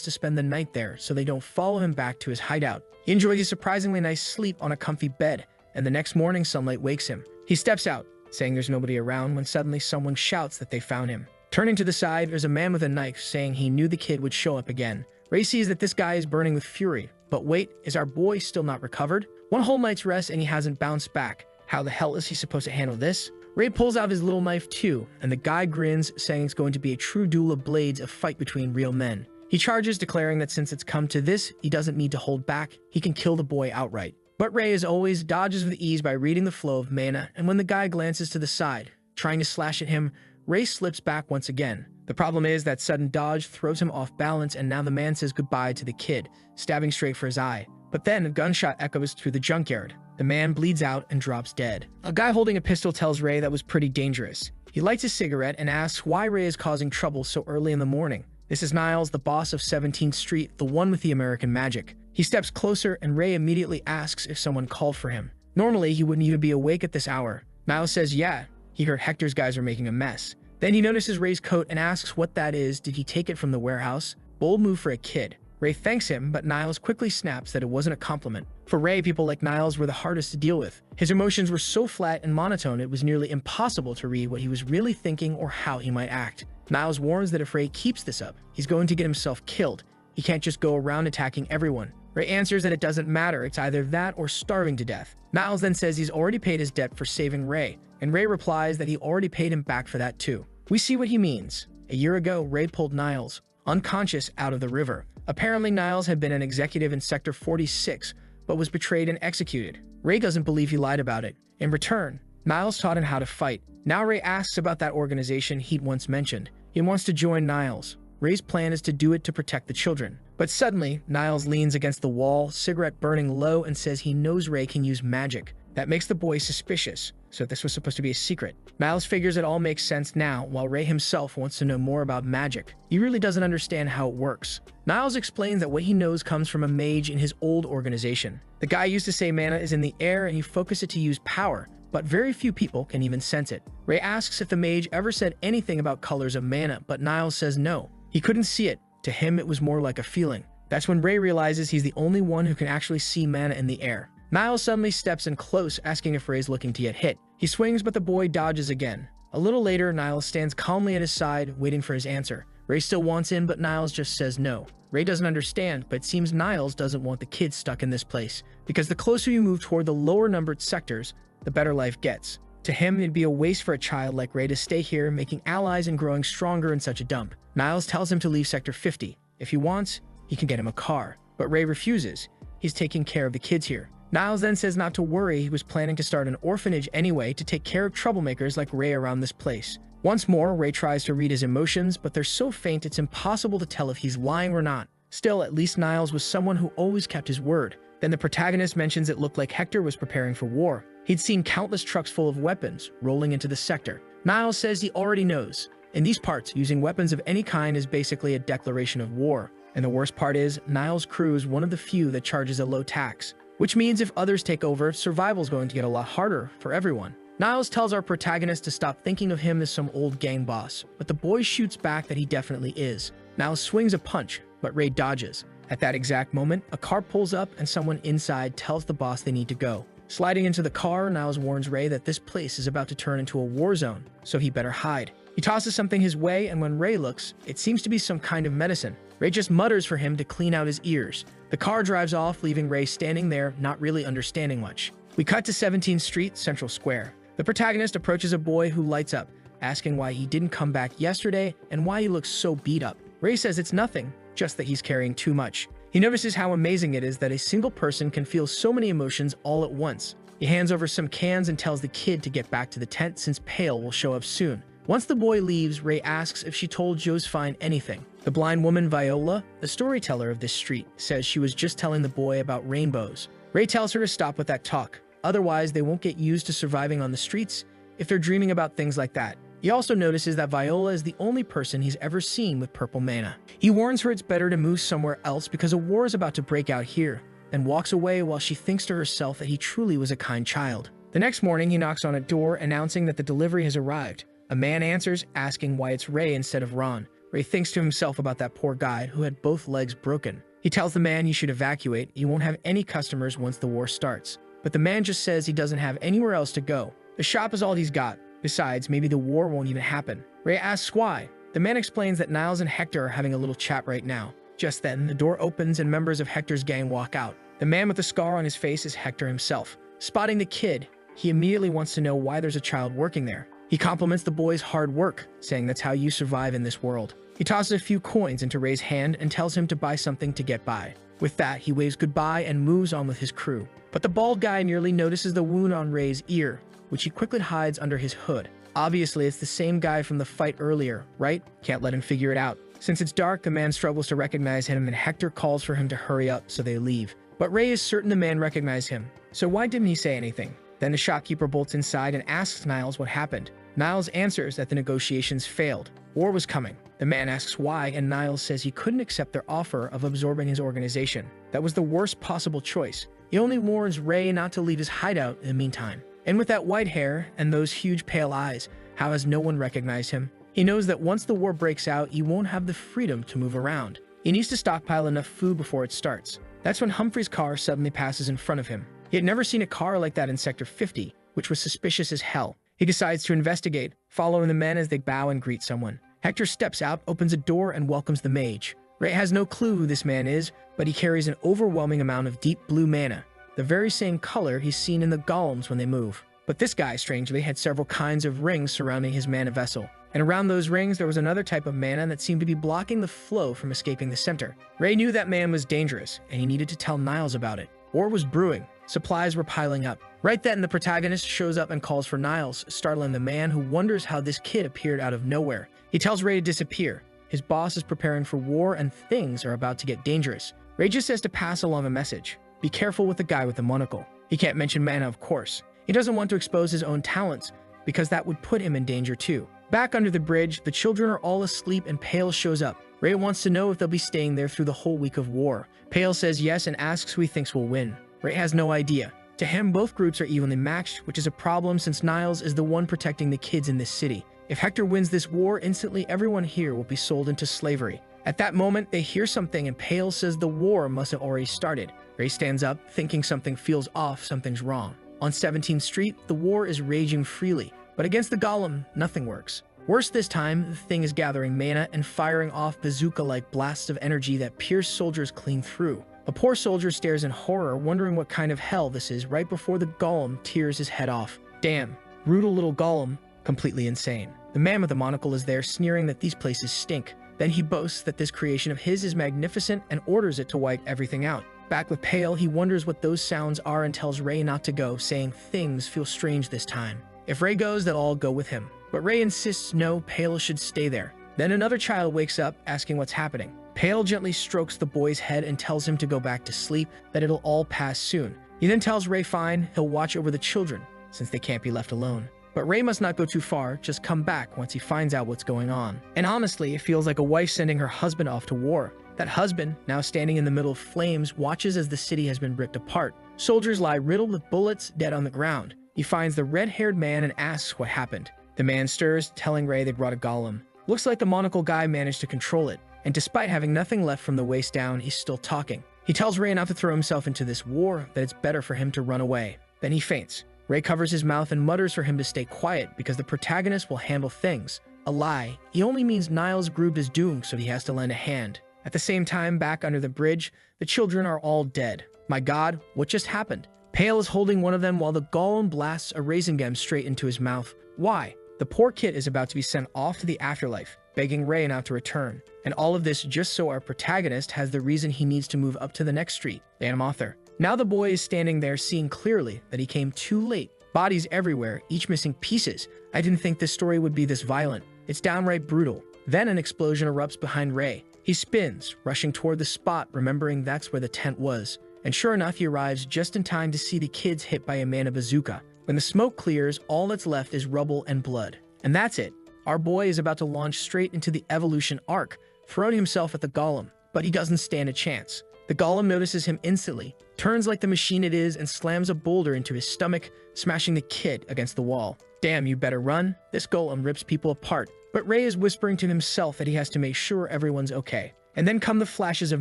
to spend the night there so they don't follow him back to his hideout. He enjoys a surprisingly nice sleep on a comfy bed, and the next morning sunlight wakes him. He steps out, saying there's nobody around when suddenly someone shouts that they found him. Turning to the side, there's a man with a knife saying he knew the kid would show up again. Ray sees that this guy is burning with fury. But wait, is our boy still not recovered? One whole night's rest and he hasn't bounced back. How the hell is he supposed to handle this? Ray pulls out his little knife too, and the guy grins, saying it's going to be a true duel of blades, a fight between real men. He charges, declaring that since it's come to this, he doesn't need to hold back. He can kill the boy outright. But Ray, as always, dodges with ease by reading the flow of mana, and when the guy glances to the side, trying to slash at him, Ray slips back once again. The problem is that sudden dodge throws him off balance, and now the man says goodbye to the kid, stabbing straight for his eye. But then a gunshot echoes through the junkyard. The man bleeds out and drops dead. A guy holding a pistol tells Ray that was pretty dangerous. He lights a cigarette and asks why Ray is causing trouble so early in the morning. This is Niles, the boss of 17th Street, the one with the American magic. He steps closer and Ray immediately asks if someone called for him. Normally, he wouldn't even be awake at this hour. Niles says yeah, he heard Hector's guys are making a mess. Then he notices Ray's coat and asks what that is. Did he take it from the warehouse? Bold move for a kid. Ray thanks him, but Niles quickly snaps that it wasn't a compliment. For Ray, people like Niles were the hardest to deal with. His emotions were so flat and monotone it was nearly impossible to read what he was really thinking or how he might act. Niles warns that if Ray keeps this up, he's going to get himself killed. He can't just go around attacking everyone. Ray answers that it doesn't matter, it's either that or starving to death. Niles then says he's already paid his debt for saving Ray, and Ray replies that he already paid him back for that too. We see what he means. A year ago, Ray pulled Niles, unconscious, out of the river. Apparently, Niles had been an executive in Sector 46, but was betrayed and executed. Ray doesn't believe he lied about it. In return, Niles taught him how to fight. Now Ray asks about that organization he'd once mentioned. He wants to join Niles. Ray's plan is to do it to protect the children. But suddenly, Niles leans against the wall, cigarette burning low, and says he knows Ray can use magic. That makes the boy suspicious, so this was supposed to be a secret. Niles figures it all makes sense now, while Ray himself wants to know more about magic. He really doesn't understand how it works. Niles explains that what he knows comes from a mage in his old organization. The guy used to say mana is in the air and you focus it to use power, but very few people can even sense it. Ray asks if the mage ever said anything about colors of mana, but Niles says no. He couldn't see it. To him, it was more like a feeling. That's when Ray realizes he's the only one who can actually see mana in the air. Niles suddenly steps in close, asking if Ray's looking to get hit. He swings, but the boy dodges again. A little later, Niles stands calmly at his side, waiting for his answer. Ray still wants in, but Niles just says no. Ray doesn't understand, but it seems Niles doesn't want the kids stuck in this place, because the closer you move toward the lower-numbered sectors, the better life gets. To him, it'd be a waste for a child like Ray to stay here, making allies and growing stronger in such a dump. Niles tells him to leave Sector 50. If he wants, he can get him a car. But Ray refuses. He's taking care of the kids here. Niles then says not to worry, he was planning to start an orphanage anyway to take care of troublemakers like Ray around this place. Once more, Ray tries to read his emotions, but they're so faint it's impossible to tell if he's lying or not. Still, at least Niles was someone who always kept his word. Then the protagonist mentions it looked like Hector was preparing for war. He'd seen countless trucks full of weapons rolling into the sector. Niles says he already knows. In these parts, using weapons of any kind is basically a declaration of war. And the worst part is, Niles' crew is one of the few that charges a low tax. Which means if others take over, survival's going to get a lot harder for everyone. Niles tells our protagonist to stop thinking of him as some old gang boss, but the boy shoots back that he definitely is. Niles swings a punch, but Ray dodges. At that exact moment, a car pulls up and someone inside tells the boss they need to go. Sliding into the car, Niles warns Ray that this place is about to turn into a war zone, so he better hide. He tosses something his way, and when Ray looks, it seems to be some kind of medicine. Ray just mutters for him to clean out his ears. The car drives off, leaving Ray standing there, not really understanding much. We cut to 17th Street, Central Square. The protagonist approaches a boy who lights up, asking why he didn't come back yesterday and why he looks so beat up. Ray says it's nothing, just that he's carrying too much. He notices how amazing it is that a single person can feel so many emotions all at once. He hands over some cans and tells the kid to get back to the tent since Pale will show up soon. Once the boy leaves, Ray asks if she told Josephine anything. The blind woman Viola, the storyteller of this street, says she was just telling the boy about rainbows. Ray tells her to stop with that talk, otherwise they won't get used to surviving on the streets if they're dreaming about things like that. He also notices that Viola is the only person he's ever seen with purple mana. He warns her it's better to move somewhere else because a war is about to break out here, and walks away while she thinks to herself that he truly was a kind child. The next morning, he knocks on a door announcing that the delivery has arrived. A man answers, asking why it's Ray instead of Ron. Ray thinks to himself about that poor guy who had both legs broken. He tells the man he should evacuate. He won't have any customers once the war starts. But the man just says he doesn't have anywhere else to go. The shop is all he's got. Besides, maybe the war won't even happen. Ray asks why. The man explains that Niles and Hector are having a little chat right now. Just then, the door opens and members of Hector's gang walk out. The man with the scar on his face is Hector himself. Spotting the kid, he immediately wants to know why there's a child working there. He compliments the boy's hard work, saying that's how you survive in this world. He tosses a few coins into Ray's hand and tells him to buy something to get by. With that, he waves goodbye and moves on with his crew. But the bald guy nearly notices the wound on Ray's ear, which he quickly hides under his hood. Obviously, it's the same guy from the fight earlier, right? Can't let him figure it out. Since it's dark, the man struggles to recognize him and Hector calls for him to hurry up, so they leave. But Ray is certain the man recognized him, so why didn't he say anything? Then the shopkeeper bolts inside and asks Niles what happened. Niles answers that the negotiations failed. War was coming. The man asks why, and Niles says he couldn't accept their offer of absorbing his organization. That was the worst possible choice. He only warns Ray not to leave his hideout in the meantime. And with that white hair and those huge pale eyes, how has no one recognized him? He knows that once the war breaks out, he won't have the freedom to move around. He needs to stockpile enough food before it starts. That's when Humphrey's car suddenly passes in front of him. He had never seen a car like that in Sector 50, which was suspicious as hell. He decides to investigate, following the men as they bow and greet someone. Hector steps out, opens a door, and welcomes the mage. Ray has no clue who this man is, but he carries an overwhelming amount of deep blue mana, the very same color he's seen in the golems when they move. But this guy, strangely, had several kinds of rings surrounding his mana vessel. And around those rings, there was another type of mana that seemed to be blocking the flow from escaping the center. Ray knew that man was dangerous, and he needed to tell Niles about it. War was brewing. Supplies were piling up. Right then, the protagonist shows up and calls for Niles, startling the man who wonders how this kid appeared out of nowhere. He tells Ray to disappear. His boss is preparing for war and things are about to get dangerous. Ray just says to pass along a message. Be careful with the guy with the monocle. He can't mention mana, of course. He doesn't want to expose his own talents, because that would put him in danger too. Back under the bridge, the children are all asleep and Pale shows up. Ray wants to know if they'll be staying there through the whole week of war. Pale says yes and asks who he thinks will win. Ray has no idea. To him, both groups are evenly matched, which is a problem since Niles is the one protecting the kids in this city. If Hector wins this war, instantly everyone here will be sold into slavery. At that moment, they hear something and Pale says the war must have already started. Ray stands up, thinking something feels off, something's wrong. On 17th Street, the war is raging freely, but against the golem, nothing works. Worse this time, the thing is gathering mana and firing off bazooka-like blasts of energy that pierce soldiers clean through. A poor soldier stares in horror, wondering what kind of hell this is right before the golem tears his head off. Damn, brutal little golem, completely insane. The man with the monocle is there sneering that these places stink. Then he boasts that this creation of his is magnificent and orders it to wipe everything out. Back with Pale, he wonders what those sounds are and tells Ray not to go, saying things feel strange this time. If Ray goes, they'll all go with him. But Ray insists no, Pale should stay there. Then another child wakes up, asking what's happening. Pale gently strokes the boy's head and tells him to go back to sleep, that it'll all pass soon. He then tells Ray fine, he'll watch over the children, since they can't be left alone. But Ray must not go too far, just come back once he finds out what's going on. And honestly, it feels like a wife sending her husband off to war. That husband, now standing in the middle of flames, watches as the city has been ripped apart. Soldiers lie riddled with bullets, dead on the ground. He finds the red-haired man and asks what happened. The man stirs, telling Ray they brought a golem. Looks like the monocle guy managed to control it, and despite having nothing left from the waist down, he's still talking. He tells Ray not to throw himself into this war, that it's better for him to run away. Then he faints. Ray covers his mouth and mutters for him to stay quiet because the protagonist will handle things. A lie. He only means Niles' group is doomed, so he has to lend a hand. At the same time, back under the bridge, the children are all dead. My God, what just happened? Pale is holding one of them while the golem blasts a raisin gem straight into his mouth. Why? The poor kid is about to be sent off to the afterlife, begging Ray not to return. And all of this just so our protagonist has the reason he needs to move up to the next street, Author. Now the boy is standing there seeing clearly that he came too late. Bodies everywhere, each missing pieces. I didn't think this story would be this violent. It's downright brutal. Then an explosion erupts behind Ray. He spins, rushing toward the spot, remembering that's where the tent was. And sure enough, he arrives just in time to see the kids hit by a mana bazooka. When the smoke clears, all that's left is rubble and blood. And that's it. Our boy is about to launch straight into the evolution arc, throwing himself at the golem. But he doesn't stand a chance. The golem notices him instantly, turns like the machine it is, and slams a boulder into his stomach, smashing the kid against the wall. Damn, you better run. This golem rips people apart. But Ray is whispering to himself that he has to make sure everyone's okay. And then come the flashes of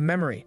memory.